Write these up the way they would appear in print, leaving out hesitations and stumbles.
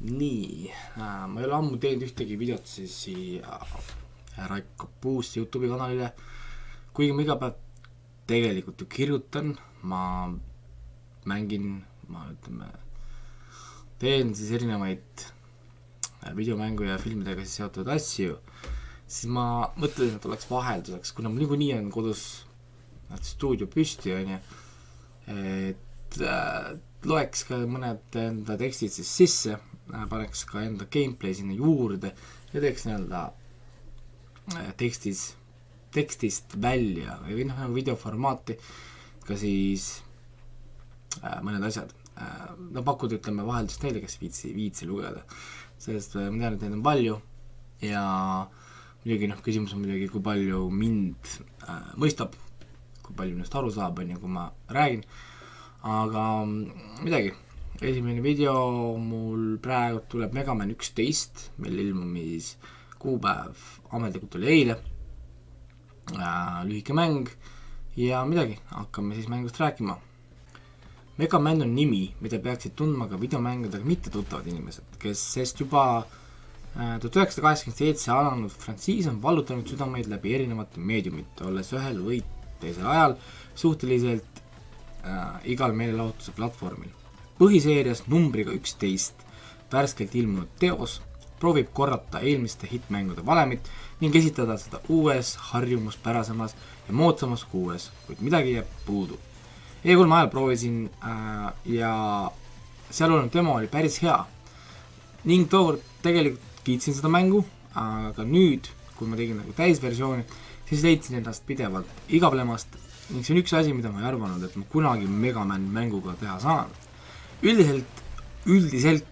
Nii, ma ei ole ammu teinud ühtegi videot siis Raiko Puust YouTube'i kanalile, kuigi ma iga päev tegelikult ju kirjutan, ma mängin, teen siis erinevaid videomängu ja filmidega siis seotud asju, siis ma mõtlesin, et oleks vahelduseks, kuna mul niikuinii on kodus stuudio püsti, onju, et loeks ka mõned enda tekstid siis sisse, paneks ka enda gameplay sinna juurde ja teeks tekstist välja või nagu videoformaati ka siis mõned asjad. Pakkuda, ütleme, vaheldust neile, kes viitsi lugeda, sest ma tean, et neid on palju ja muidugi küsimus on muidugi, kui palju mind mõistab, kui palju minust aru saab, kui ma räägin, aga midagi. Esimene video mul praegu tuleb Mega Man 11, meil ilmumis kuupäev ametlikult oli eile, lühike mäng ja midagi, hakkame siis mängust rääkima. Mega Man on nimi, mida peaksid tundma ka videomängudega mitte tuttavad inimesed, sest juba 1987 alanud frantsiis on vallutanud südameid läbi erinevate meediumite, olles ühel või teisel ajal suhteliselt igal meelelahutuse platvormil. Põhiseerias numbriga 11 värskelt ilmunud teos proovib korrata eelmiste hitmängude valemit ning esitada seda uues, harjumuspärasemas ja moodsamas kuues, kuid midagi jääb puudu. E3 ajal proovisin ja seal olnud demo oli päris hea ning tookord tegelikult kiitsin seda mängu, aga nüüd, kui ma tegin nagu täisversiooni, siis leidsin ennast pidevalt igavlemast ning see on üks asi, mida ma ei arvanud, et ma kunagi Mega Man mänguga teha saan. Üldiselt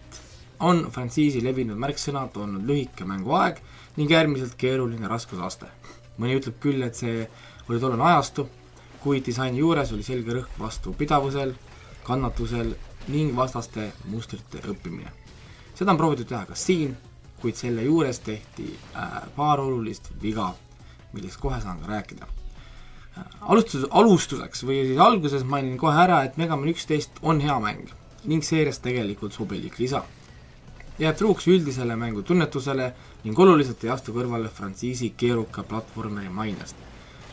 on frantsiisi levinud märksõnad olnud lühike mänguaeg ning äärmiselt keeruline raskusaste. Mõni ütleb küll, et see oli tollane ajastu, kuid disaini juures oli selge rõhk vastupidavusel, kannatusel ning vastaste mustrite õppimine. Seda on proovitud teha ka siin, kuid selle juures tehti paar olulist viga, millest kohe saan ka rääkida. Alustuseks või siis alguses mainin kohe ära, et Mega Man 11 on hea mäng ning seerias tegelikult sobilik lisa. Jääb truuks üldisele mängu tunnetusele ning oluliselt ei astu kõrvale frantsiisi keeruka platvormeri mainest.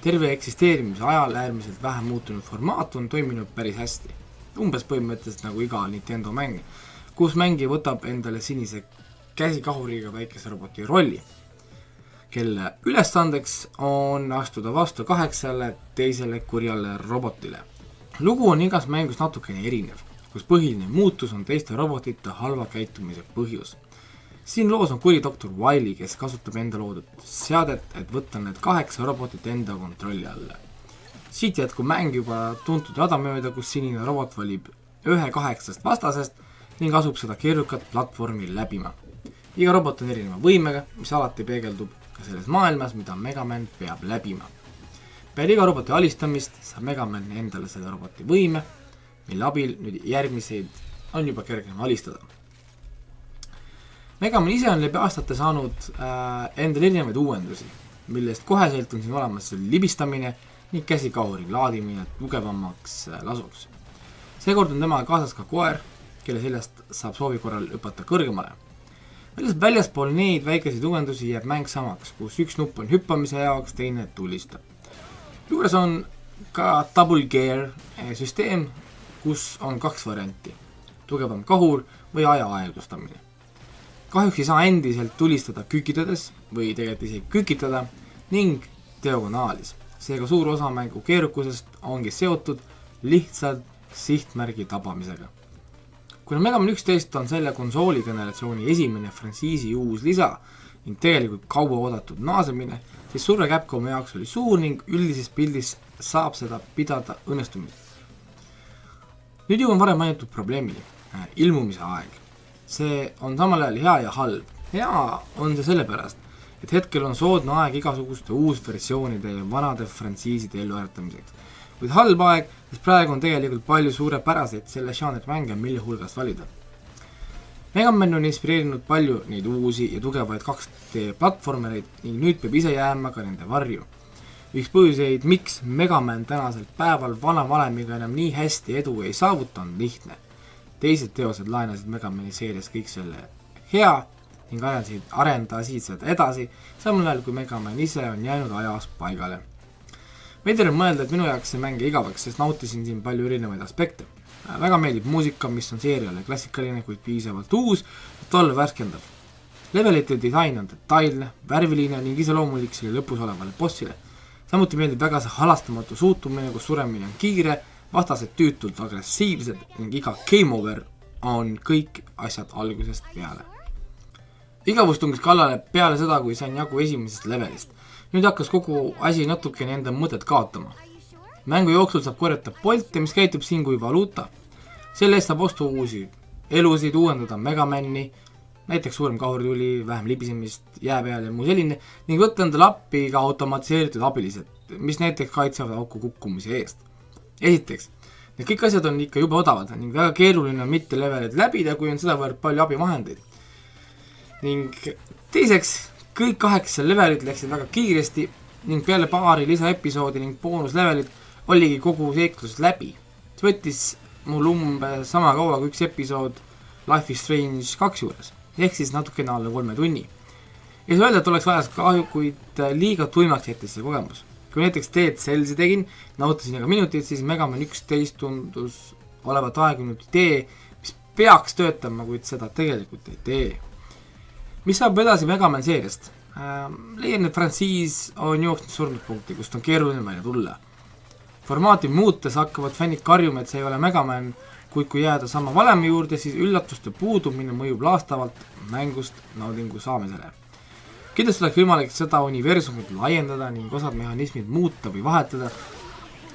Terve eksisteerimise ajal äärmiselt vähe muutunud formaat on toiminud päris hästi. Umbes põhimõtteliselt nagu iga Nintendo mäng, kus mängija võtab endale sinise käsikahuriga väikese roboti rolli, kelle ülesandeks on astuda vastu 8 teisele kurjale robotile. Lugu on igas mängus natukene erinev, kus põhiline muutus on teiste robotite halva käitumise põhjus. Siin loos on kuri doktor Wily, kes kasutab enda loodud seadet, et võtta need 8 robotit enda kontrolli alla. Siit jätkub mäng juba tuntud rada mööda, kus sinine robot valib 1-8 vastasest ning asub seda keerukat platvormi läbima. Iga robot on erineva võimega, mis alati peegeldub ka selles maailmas, mida Mega Man peab läbima. Peale iga roboti alistamist saab Mega Man endale selle roboti võime, mille abil nüüd järgmiseid on juba kergem alistada. Mega Man ise on läbi aastate saanud endale erinevaid uuendusi, millest koheselt on siin olemas libistamine ning käsikahuri laadimine tugevamaks lasuks. Seekord on tema kaasas ka koer, kelle seljast saab soovi korral hüpata kõrgemale. Väljaspool neid väikeseid uuendusi jääb mäng samaks, kus üks nupp on hüppamise jaoks, teine tulistab. Juures on ka Double Gear süsteem, kus on 2 varianti, tugevam kahur või aja aeglustamine. Kahjuks ei saa endiselt tulistada kükitades või tegelikult isegi kükitada ning diagonaalis. Seega suur osa mängu keerukusest ongi seotud lihtsalt sihtmärgi tabamisega. Kuna Mega Man 11 on selle konsooli generatsiooni esimene frantsiisi uus lisa ning tegelikult kaua oodatud naasemine, siis surve Capcomi jaoks oli suur ning üldises pildis saab seda pidada õnnestumist. Nüüd jõuan varem mainitud probleemini, ilmumise aeg. See on samal ajal hea ja halb. Hea on see sellepärast, et hetkel on soodne aeg igasuguste uusversioonide ja vanade frantsiiside elluäratamiseks. Kuid halb aeg, sest praegu on tegelikult palju suurepäraseid selle žanri mänge, mille hulgast valida. Mega Man on inspireerinud palju neid uusi ja tugevaid 2D platvormereid ning nüüd peab ise jääma ka nende varju. Üks põhjuseid, miks Mega Man tänasel päeval vana valemiga enam nii hästi edu ei saavuta, on lihtne. Teised teosed laenasid Mega Mani seerias kõik selle hea ning arendasid seda edasi, samal ajal kui Mega Man ise on jäänud ajas paigale. Veider on mõelda, et minu jaoks see mäng igavaks, sest nautisin siin palju erinevaid aspekte. Väga meeldib muusika, mis on seeriale klassikaline, kuid piisavalt uus, et olla värskendav. Levelite disain on detailne, värviline ning iseloomulik selle lõpus olevale bossile. Samuti meeldib väga see halastamatu suutumine, kus suremine on kiire, vastased tüütult agressiivsed ning iga game over on kõik asjad algusest peale. Igavus tungis kallale peale seda, kui sain jagu esimesest levelist. Nüüd hakkas kogu asi natukene enda mõtet kaotama. Mängu jooksul saab korjata polte, mis käitub siin kui valuuta. Selle eest saab ostu uusi elusid, uuendada Megamani, näiteks suurem kahurtuli, vähem libisemist, jää peal ja muu selline, ning võtta endale appi ka automatiseeritud abilised, mis näiteks kaitsevad auku kukkumise eest. Esiteks, need kõik asjad on ikka juba odavad ning väga keeruline on mitte levelid läbida, kui on sedavõrd palju abivahendeid. Ning teiseks, kõik 8 levelit läksid väga kiiresti ning peale paari lisaepisoodi ning boonuslevelit oligi kogu seiklus läbi. See võttis mul sama kaua kui üks episood Life is Strange 2 juures, ehk siis natukene alla 3 tunni. Ja see öelda, et oleks vajas kahju, kuid liiga tuimaks jättis see kogemus. Kui näiteks Dead Cellsi tegin, nautisin aga minutit, siis Mega Man 11 tundus olevat aegunud idee, mis peaks töötama, kuid seda tegelikult ei tee. Mis saab edasi Mega Man seeriast? Leian, et frantsiis on jooksnud surnud punkti, kust on keeruline välja tulla. Formaati muutes hakkavad fännid karjuma, et see ei ole Mega Man, kuid kui jääda sama valemi juurde, siis üllatuste puudumine mõjub laastavalt mängust naudingu saamisele. Kindlasti oleks võimalik seda universumit laiendada ning osad mehhanismid muuta või vahetada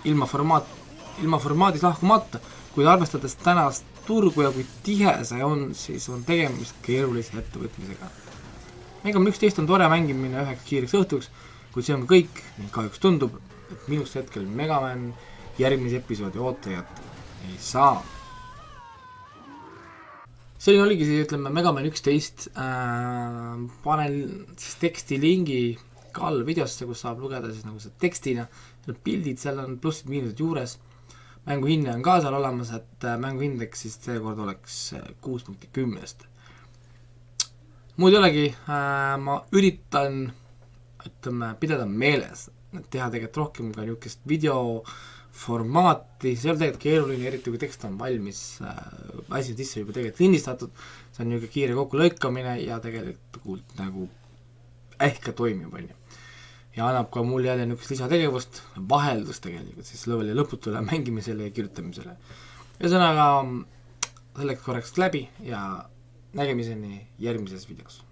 ilma formaadis lahkumata, kuid arvestades tänast turgu ja kui tihe see on, siis on tegemist keerulise ettevõtmisega. Mega Man 11 on tore mängimine üheks kiireks õhtuks, kuid see on kõik ning kahjuks tundub, et minust hetkel Mega Man järgmise episoodi ootajat ei saa. Selline oligi siis, ütleme, Mega Man 11, panen siis teksti lingi ka all videosse, kus saab lugeda siis nagu see tekstina, pildid, seal on plussid miinused juures, mängu hinne on ka seal olemas, et mängu indeks siis seekord oleks 6.10. Muud ei olegi, ma üritan, ütleme, pidada meeles, et teha tegelikult rohkem ka niisugust videoformaati, see on tegelikult keeruline, eriti kui tekst on valmis, asi sisse juba tegelikult lindistatud, see on niisugune kiire kokkulõikamine ja tegelikult nagu ehk toimib, on ju. Ja annab ka mul jälle niisugust lisategevust, vaheldus tegelikult siis leveli lõputule mängimisele ja kirjutamisele. Ühesõnaga, selleks korraks läbi ja nägemiseni järgmises videos.